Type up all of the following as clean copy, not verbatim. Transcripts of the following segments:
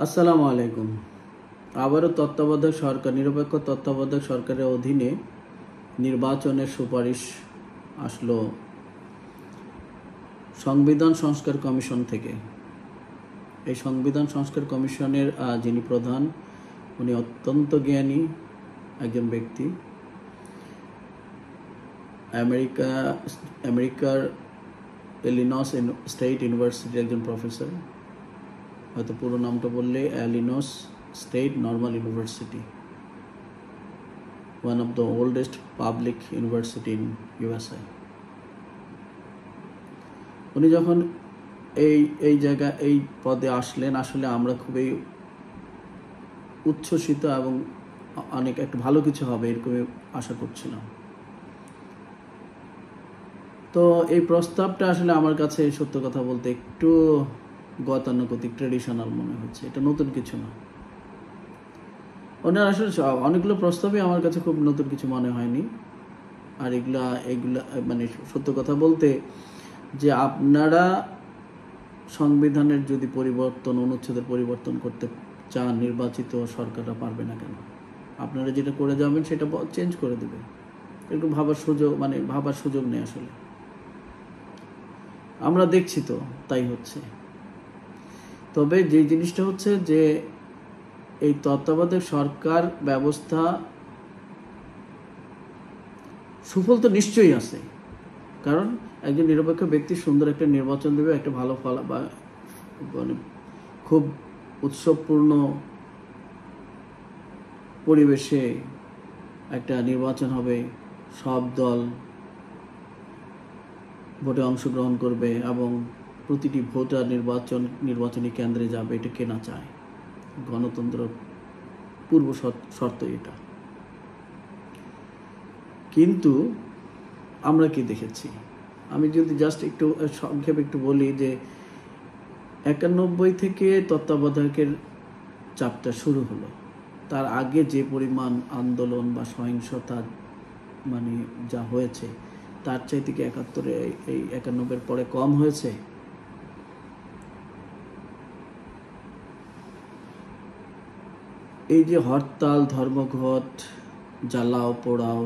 আসসালামু আলাইকুম। আবারও তত্ত্বাবধায়ক সরকার, নিরপেক্ষ তত্ত্বাবধায়ক সরকারের অধীনে নির্বাচনের সুপারিশ আসলো সংবিধান সংস্কার কমিশন থেকে। এই সংবিধান সংস্কার কমিশনের যিনি প্রধান, উনি অত্যন্ত জ্ঞানী একজন ব্যক্তি। আমেরিকার ইলিনস স্টেট ইউনিভার্সিটির একজন প্রফেসর, হয়তো পুরো নামটা বললে Illinois State Normal University, one of the oldest public university in USA. উনি যখন এই পদে আসলেন, আসলে আমরা খুবই উচ্ছ্বসিত এবং অনেক একটা ভালো কিছু হবে এরকমই আশা করছিলাম। তো এই প্রস্তাবটা আসলে আমার কাছে সত্য কথা বলতে একটু গতানুগতিক, ট্রেডিশনাল মনে হচ্ছে। এটা নতুন কিছু না। ওনার আসলে অনেকগুলো প্রস্তাবই আমার কাছে খুব নতুন কিছু মনে হয়নি। আর এগুলা মানে সত্য কথা বলতে, যে আপনারা সংবিধানের যদি অনুচ্ছেদের পরিবর্তন করতে চান, নির্বাচিত সরকাররা পারবে না কেন? আপনারা যেটা করে যাবেন সেটা চেঞ্জ করে দেবে। একটু ভাবার সুযোগ নেই আসলে। আমরা দেখছি তো তাই হচ্ছে। তবে যে জিনিসটা হচ্ছে যে এই তত্ত্বাবধায়ক সরকার ব্যবস্থা সুফল তো নিশ্চয়ই আছে, কারণ একজন নিরপেক্ষ ব্যক্তি সুন্দর একটা নির্বাচন দেবে, একটা ভালো ফল বা মানে খুব উৎসবপূর্ণ পরিবেশে একটা নির্বাচন হবে, সব দল ভোটে অংশগ্রহণ করবে এবং প্রতিটি ভোটার নির্বাচনী কেন্দ্রে যাবে। এটা কেনা চায়, গণতন্ত্র পূর্ব শর্ত এটা। কিন্তু আমরা কি দেখেছি? আমি যদি জাস্ট একটু সংক্ষেপে একটু বলি যে 91 থেকে তত্ত্বাবধায়কের চাপটা শুরু হলো। তার আগে যে পরিমাণ আন্দোলন বা সহিংসতা মানে যা হয়েছে, তার চাইতে কি 71 এই 91 পরে কম হয়েছে? এই যে হরতাল, ধর্মঘট, জ্বালাও পোড়াও,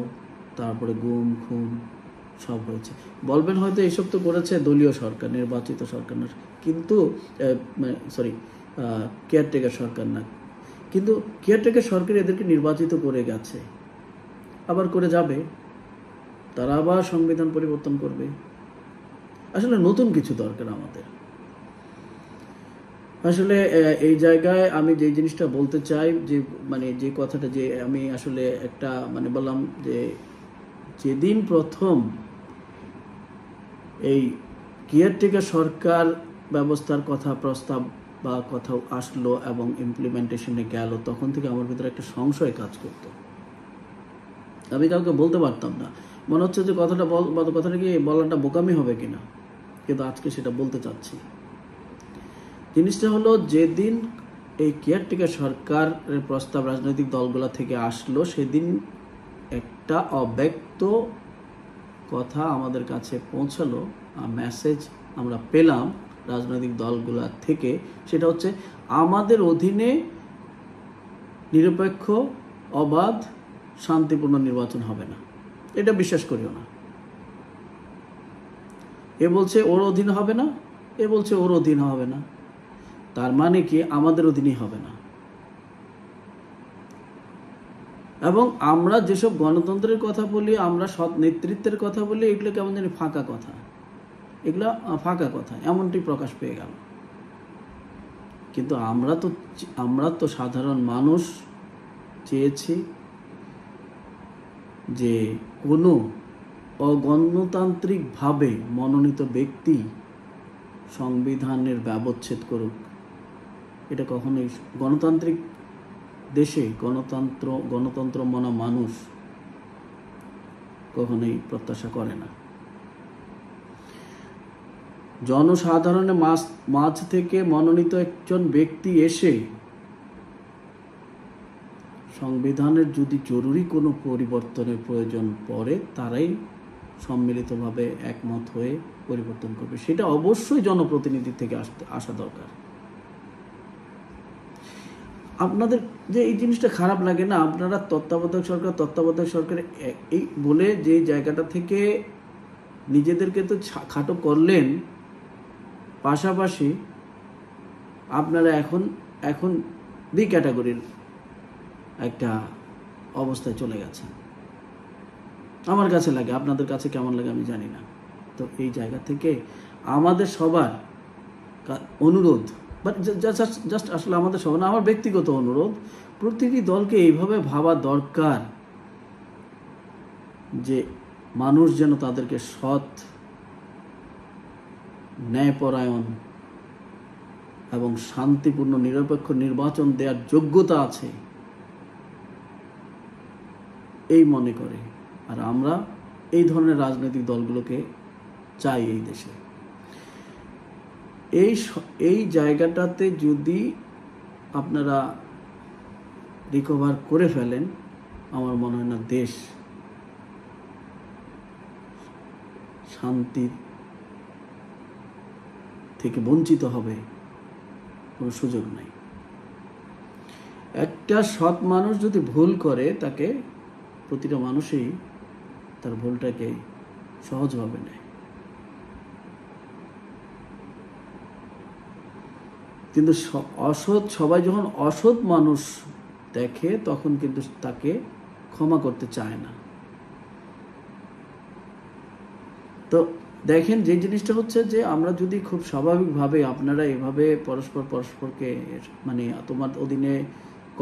তারপরে গুম খুন সব হয়েছে। বলবেন হয়তো এইসব তো করেছে দলীয় সরকার, নির্বাচিত সরকার না, কিন্তু কেয়ারটেকার সরকার না। কিন্তু কেয়ারটেকার সরকার এদেরকে নির্বাচিত করে গেছে, আবার করে যাবে। তারা আবার সংবিধান পরিবর্তন করবে। আসলে নতুন কিছু দরকার আমাদের। আসলে এই জায়গায় আমি যে জিনিসটা বলতে চাই, যে যে কথাটা, যে আমি আসলে একটা বললাম যে যেদিন প্রথম এই কেয়ারটেকার সরকার ব্যবস্থার প্রস্তাব বা কথা আসলো এবং ইমপ্লিমেন্টেশনে গেল, তখন থেকে আমার ভিতরে একটা সংশয় কাজ করতো। আমি কাউকে বলতে পারতাম না, মনে হচ্ছে যে কথাটা কি বলাটা বোকামি হবে কিনা, কিন্তু আজকে সেটা বলতে চাচ্ছি। জিনিসটা হলো, যেদিন এই কেয়ারটেকার সরকারের প্রস্তাব রাজনৈতিক দলগুলা থেকে আসলো, সেদিন একটা অব্যক্ত কথা আমাদের কাছে পৌঁছালো, মেসেজ আমরা পেলাম রাজনৈতিক দলগুলা থেকে। সেটা হচ্ছে, আমাদের অধীনে নিরপেক্ষ, অবাধ, শান্তিপূর্ণ নির্বাচন হবে না। এটা বিশ্বাস করিও না। এ বলছে ওর অধীনে হবে না, এ বলছে ওর অধীনে হবে না। তার মানে কি আমাদের অধীনেই হবে না। এবং আমরা যেসব গণতন্ত্রের কথা বলি, আমরা সৎ নেতৃত্বের কথা বলি, এগুলো কেমন জানি ফাঁকা কথা। এগুলো ফাঁকা কথা এমনটি প্রকাশ পেয়ে গেল। কিন্তু আমরা তো সাধারণ মানুষ চেয়েছি যে কোনো অগণতান্ত্রিকভাবে মনোনীত ব্যক্তি সংবিধানের ব্যবচ্ছেদ করুক। এটা কখনোই গণতান্ত্রিক দেশে গণতন্ত্র মনা মানুষ কখনোই প্রত্যাশা করে না। জনসাধারণের মাঝ থেকে মনোনীত একজন ব্যক্তি এসে সংবিধানের যদি জরুরি কোনো পরিবর্তনের প্রয়োজন পড়ে, তারাই সম্মিলিতভাবে একমত হয়ে পরিবর্তন করবে। সেটা অবশ্যই জনপ্রতিনিধি থেকে আসা দরকার। আপনাদের যে এই জিনিসটা খারাপ লাগে না, আপনারা তত্ত্বাবধায়ক সরকার এই বলে যে জায়গাটা থেকে নিজেদেরকে তো খাটো করলেন, পাশাপাশি আপনারা এখন বি ক্যাটাগরির একটা অবস্থায় চলে গেছে। আমার কাছে লাগে, আপনাদের কাছে কেমন লাগে আমি জানি না। তো এই জায়গা থেকে আমাদের সবার অনুরোধ, বাট জাস্ট আসলে আমাদের সবার না, আমার ব্যক্তিগত অনুরোধ, প্রতিটি দলকে এইভাবে ভাবা দরকার যে মানুষ যেন তাদেরকে সৎ, ন্যায়পরায়ণ এবং শান্তিপূর্ণ নিরপেক্ষ নির্বাচন দেওয়ার যোগ্যতা আছে এই মনে করে। আর আমরা এই ধরনের রাজনৈতিক দলগুলোকে চাই এই দেশে। এই জায়গাটাতে যদি আপনারা রিকভার করে ফেলেন, আমার মনে হয় না দেশ শান্তি থেকে বঞ্চিত হবে, কোনো সুযোগ নাই। একটা সৎ মানুষ যদি ভুল করে, তাকে প্রতিটা মানুষই তার ভুলটাকে সহজভাবে নেয়, কিন্তু সবাই যখন অসৎ মানুষ দেখে তখন কিন্তু তাকে ক্ষমা করতে চায় না। তো দেখেন, যে জিনিসটা হচ্ছে যে আমরা যদি খুব স্বাভাবিকভাবে, আপনারা এভাবে পরস্পরকে মানে তোমার অধীনে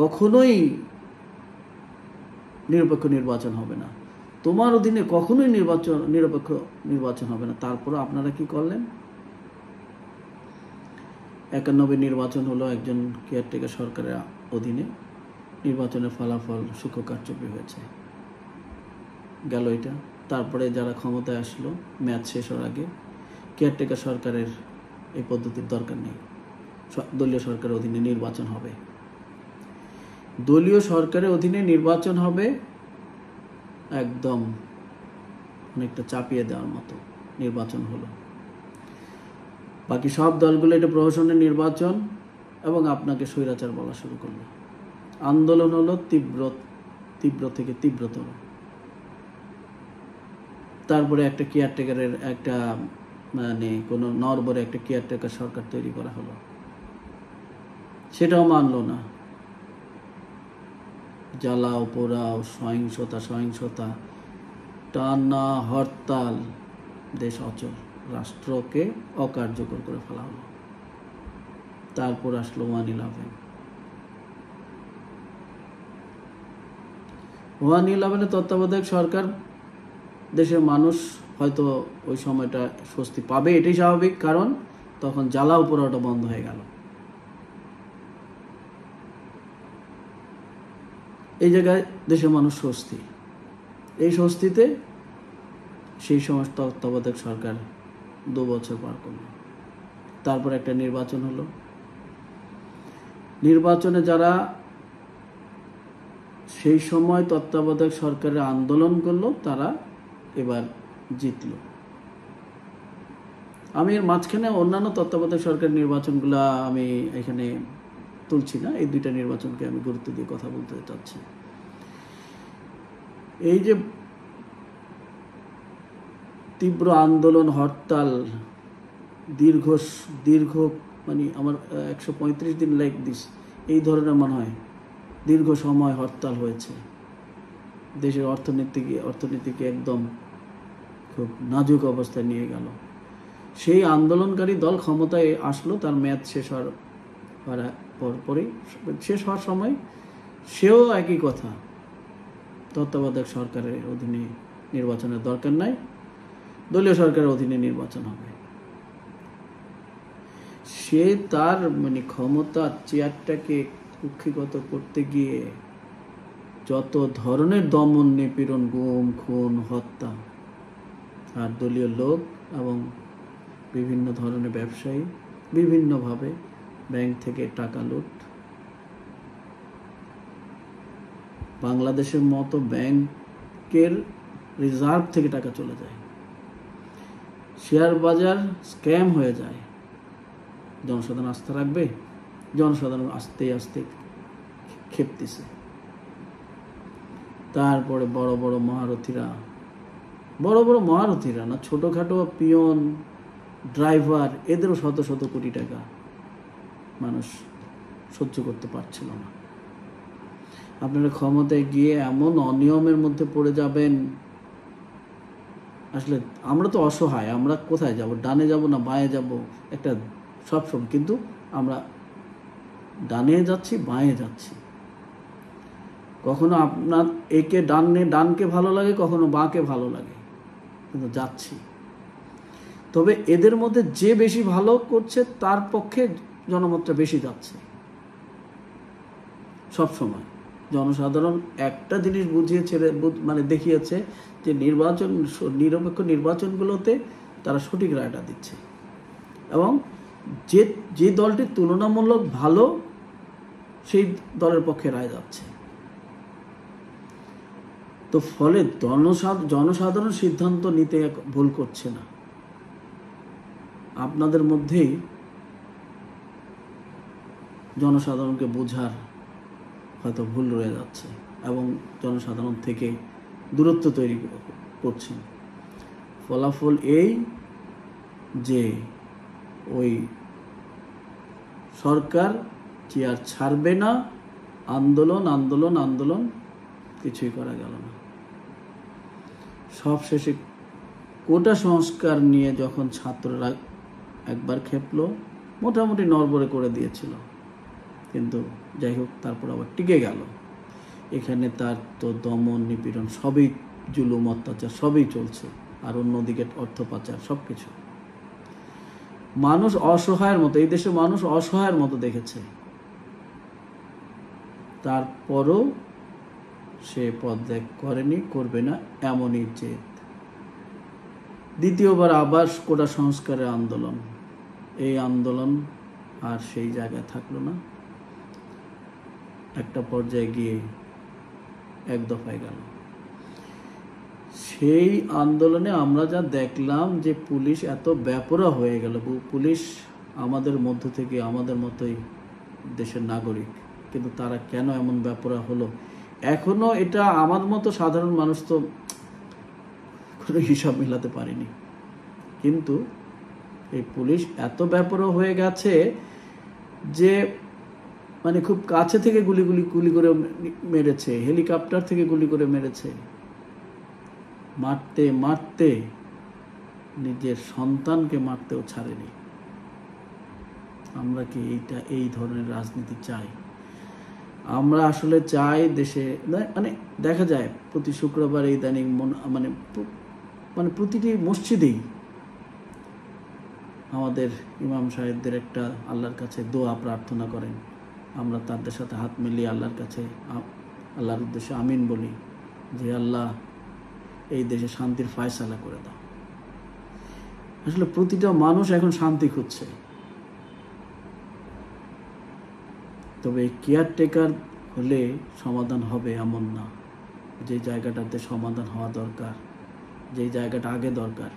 কখনোই নিরপেক্ষ নির্বাচন হবে না, তোমার অধীনে কখনোই নিরপেক্ষ নির্বাচন হবে না, তারপরে আপনারা কি করলেন? 91 নির্বাচন হলো একজন কেয়ারটেকার সরকারের অধীনে, নির্বাচনের ফলাফল সূক্ষ্ম কারচুপি হয়েছে গেল এটা। তারপরে যারা ক্ষমতায় আসলো, ম্যাচ শেষ হওয়ার আগে, কেয়ারটেকার সরকারের এই পদ্ধতির দরকার নেই, দলীয় সরকারের অধীনে নির্বাচন হবে। দলীয় সরকারের অধীনে নির্বাচন হবে একদম অনেকটা চাপিয়ে দেওয়ার মতো নির্বাচন হলো। বাকি সব দলগুলো এটা প্রহসনের নির্বাচন, এবং আপনাকে স্বৈরাচার বলা শুরু করলো। আন্দোলন হলো তীব্র থেকে তীব্রতর। তারপরে একটা কেয়ারটেকারের একটা মানে কোনো নরবরে একটা কেয়ারটেকার সরকার তৈরি করা হলো, সেটাও মানলো না। জ্বালাও পোড়াও, সহিংসতা, টানা হরতাল, দেশ অচল, রাষ্ট্রকে অকার্যকর করে ফেলা হলো। তারপর আসলো 1/11 তত্ত্বাবধায়ক সরকার, দেশের মানুষ হয়তো ওই সময়টা স্বস্তি পাবে, এটাই স্বাভাবিক, কারণ তখন জ্বালাও পোড়াওটা বন্ধ হয়ে গেল। এই জায়গায় দেশের মানুষ স্বস্তি, এই স্বস্তিতে সেই সমস্ত তত্ত্বাবধায়ক সরকার 2 বছর পার করল। তারপর একটা নির্বাচন হলো, নির্বাচনে যারা সেই সময় তত্ত্বাবধায়ক সরকারের আন্দোলন করলো, তারা এবার জিতল। আমি এর মাঝখানে অন্যান্য তত্ত্বাবধায়ক সরকার নির্বাচনগুলা আমি এখানে তুলছি না, এই 2টা নির্বাচনকে আমি গুরুত্ব দিয়ে কথা বলতে চাচ্ছি। এই যে তীব্র আন্দোলন, হরতাল, দীর্ঘ মানে আমার 135 দিন লাইক দিস, এই ধরনের মনে হয় দীর্ঘ সময় হরতাল হয়েছে, দেশের অর্থনীতিকে একদম খুব নাজুক অবস্থায় নিয়ে গেল। সেই আন্দোলনকারী দল ক্ষমতায় আসলো, তার মেয়াদ শেষ হওয়ার পরপরই, শেষ হওয়ার সময় সেও একই কথা, তত্ত্বাবধায়ক সরকারের অধীনে নির্বাচনের দরকার নাই, দলীয় সরকারের অধীনে নির্বাচন হবে। সে তার মানে ক্ষমতার চেয়ারটাকে কুক্ষিগত করতে গিয়ে যত ধরনের দমন নিপীড়ন, গুম খুন, হত্যা, আর দলীয় লোক এবং বিভিন্ন ধরনের ব্যবসায়ী বিভিন্নভাবে ব্যাংক থেকে টাকা লুট, বাংলাদেশের মতো ব্যাংকের রিজার্ভ থেকে টাকা চলে যায়, শেয়ার বাজার স্ক্যাম হয়ে যায়। জনসাধারণ আস্থা রাখবে? জনসাধারণ আস্তে আস্তে খেপতেছে। তারপরে বড় বড় মহারথীরা না, ছোটখাটো পিয়ন, ড্রাইভার, এদেরও শত শত কোটি টাকা মানুষ সহ্য করতে পারছিল না। আপনারা ক্ষমতায় গিয়ে এমন অনিয়মের মধ্যে পড়ে যাবেন, আসলে আমরা তো অসহায়, আমরা কোথায় যাব? ডানে যাব না বাঁয়ে যাব? একটা সবসময় কিন্তু আমরা ডানে যাচ্ছি, বাঁয়ে যাচ্ছি। কখনো আপনার একে ডানকে ভালো লাগে, কখনো বাঁকে ভালো লাগে, কিন্তু যাচ্ছি। তবে এদের মধ্যে যে বেশি ভালো করছে তার পক্ষে জনমতটা বেশি যাচ্ছে সবসময়। জনসাধারণ একটা জিনিস বুঝিয়ে দেখিয়েছে যে নিরপেক্ষ নির্বাচনগুলোতে তারা সঠিক রায়টা দিচ্ছে, এবং যে দলটি তুলনামূলক ভালো সেই দলের পক্ষে রায় যাচ্ছে। তো ফলে জনসাধারণ সিদ্ধান্ত নিতে ভুল করছে না, আপনাদের মধ্যেই জনসাধারণকে বোঝার হয়তো ভুল রয়ে যাচ্ছে এবং জনসাধারণ থেকে দূরত্ব তৈরি করছেন। ফলাফল এই যে ওই সরকার চেয়ার ছাড়বে না, আন্দোলন কিছুই করা গেল না। সবশেষে কোটা সংস্কার নিয়ে যখন ছাত্ররা একবার খেপলো, মোটামুটি নড়বড়ে করে দিয়েছিল, কিন্তু যাই হোক তারপর আবার টিকে গেল। এখানে তার তো দমন নিপীড়ন সবই, জুলুম অত্যাচার সবই চলছে, আর অন্যদিকে অর্থ পাচার, সব কিছু। মানুষ অসহায়ের মতো, এই দেশে মানুষ অসহায়ের মতো দেখেছে, তারপরও সে পদত্যাগ করেনি, করবে না, এমনই জেদ। দ্বিতীয়বার আবার কোটা সংস্কারের আন্দোলন, এই আন্দোলন আর সেই জায়গায় থাকলো না, একটা পর্যায়ে গিয়ে এক দফায় গেল। সেই আন্দোলনে আমরা যা দেখলাম যে পুলিশ এত বেপরোয়া হয়ে গেল। পুলিশ আমাদের মধ্য থেকে, আমাদের মতোই দেশের নাগরিক, কিন্তু তারা কেন এমন বেপরোয়া হলো, এখনো এটা আমার মতো সাধারণ মানুষ তো কোনো হিসাব মিলাতে পারেনি। কিন্তু এই পুলিশ এত বেপরোয়া হয়ে গেছে যে খুব কাছে থেকে গুলি করে মেরেছে, হেলিকপ্টার থেকে গুলি করে মেরেছে, মারতে নিজের সন্তানকে মারতেও ছাড়েনি। আমরা কি এই ধরনের রাজনীতি চাই? আমরা আসলে চাই দেশে দেখা যায় প্রতি শুক্রবার ইদানিং প্রতিটি মসজিদেই আমাদের ইমাম সাহেবদের একটা আল্লাহর কাছে দোয়া প্রার্থনা করেন। আমরা তাদের সাথে হাত মিলিয়ে আল্লাহর কাছে, আল্লাহর উদ্দেশ্যে আমিন বলি যে আল্লাহ এই দেশে শান্তির ফায়সালা করে দাও। আসলে প্রতিটা মানুষ এখন শান্তি খুঁজছে, তবে কেয়ারটেকার হলে সমাধান হবে এমন না। যে জায়গাটাতে সমাধান হওয়া দরকার, যে জায়গাটা আগে দরকার,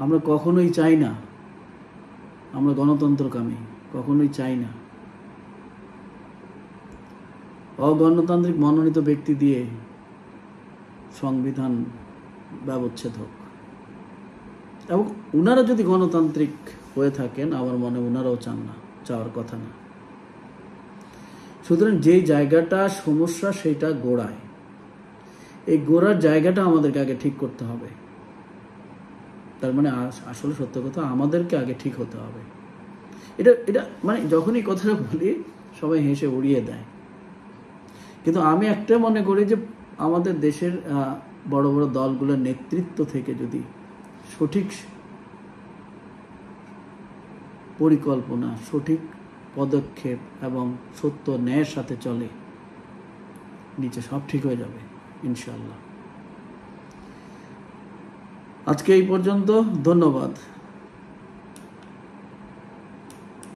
আমরা কখনোই চাই না, আমরা গণতন্ত্রকামী, কখনোই চাই না অগণতান্ত্রিক মনোনীত ব্যক্তি দিয়ে সংবিধান ব্যবচ্ছেদ হোক। এবং উনারা যদি গণতান্ত্রিক হয়ে থাকেন, আমার মনে উনারাও চান না, চাওয়ার কথা না। সুতরাং যেই জায়গাটা সমস্যা সেটা গোড়ায়, এই গোড়ার জায়গাটা আমাদেরকে আগে ঠিক করতে হবে। তার আসলে সত্য কথা, আমাদেরকে আগে ঠিক হতে হবে। এটা যখন এই কথাটা বলি সবাই হেসে উড়িয়ে দেয়, কিন্তু আমি একটা মনে করি যে আমাদের দেশের বড় বড় দলগুলোর নেতৃত্ব থেকে যদি সঠিক পরিকল্পনা, সঠিক পদক্ষেপ এবং সত্য ন্যায়ের সাথে চলে, নিচে সব ঠিক হয়ে যাবে ইনশাআল্লাহ। আজকে এই পর্যন্ত, ধন্যবাদ।